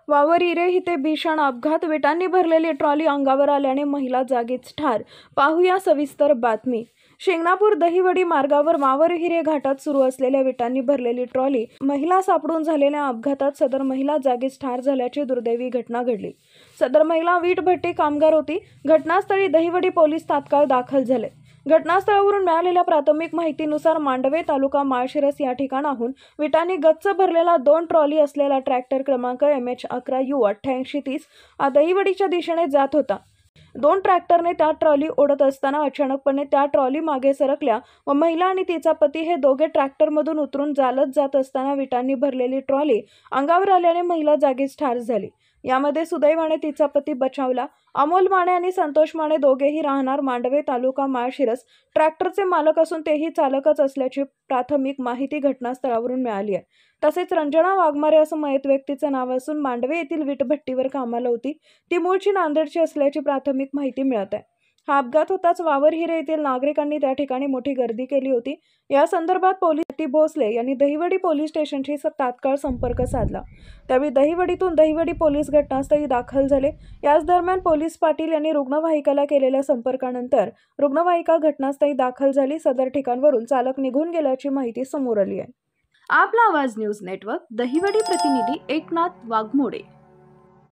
वावर हिरे इथे भीषण अपघात, विटांनी भरलेली ट्रॉली अंगावर आल्याने महिला जागीच ठार। पाहूया सविस्तर बातमी। शिंगणापूर दहिवडी मार्गावर वावर हिरे घाटात सुरू असलेल्या विटांनी भरलेली ट्रॉली महिला सापडून झालेल्या अपघातात सदर महिला जागीच ठार झाल्याची दुर्दैवी घटना घडली। सदर महिला वीट भट्टी कामगार होती। घटनास्थळी दहिवडी पोलीस तात्काळ दाखल झाले। घटनास्थळावरून मिळालेल्या प्राथमिक माहितीनुसार मांडवे तालुका माळशिरस या ठिकाणाहून विटांनी गच्च भरलेला 2 ट्रॉली असलेला ट्रॅक्टर क्रमांक MH11U8830 दहिवडीच्या दिशेने जात होता। 2 ट्रॅक्टरने त्या ट्रॉली ओढत असताना अचानकपणे त्या ट्रॉली मागे सरकल्या व महिला आणि तिचा पती हे दोघे ट्रॅक्टरमधून उतरून चालत जात असताना विटांनी भरलेली ट्रॉली अंगावर आल्याने महिला जागीच ठार झाली। यामध्ये सुदैवाने तिचा पती बचावला। अमोल माने आणि संतोष माने दोघेही राहणार मांडवे तालुका माळशिरस ट्रॅक्टरचे मालक असून तेही चालकच असल्याची प्राथमिक माहिती घटनास्थळावरून मिळाली आहे। तसेच रंजना वाघमारे असं मयत व्यक्तीचं नाव असून मांडवे येथील वीटभट्टीवर कामाला होती। ती मूळची नांदेडची असल्याची प्राथमिक माहिती मिळत आहे। हा अपघात होताच वावर हिरे येथील नागरिकांनी त्या ठिकाणी मोठी गर्दी केली होती। या संदर्भात पोलीस भोसले यांनी दहिवडी पोलीस स्टेशनशी तात्काळ संपर्क साधला। त्यावेळी दहिवडीतून दहिवडी पोलीस घटनास्थळी दाखल झाले। याच दरम्यान पोलीस पाटील यांनी रुग्णवाहिकेला केलेल्या संपर्कानंतर रुग्णवाहिका घटनास्थळी दाखल झाली। सदर ठिकाणावरून चालक निघून गेल्याची माहिती समोर आली आहे। आपला आवाज न्यूज नेटवर्क दहिवडी प्रतिनिधी एकनाथ वाघमोडे।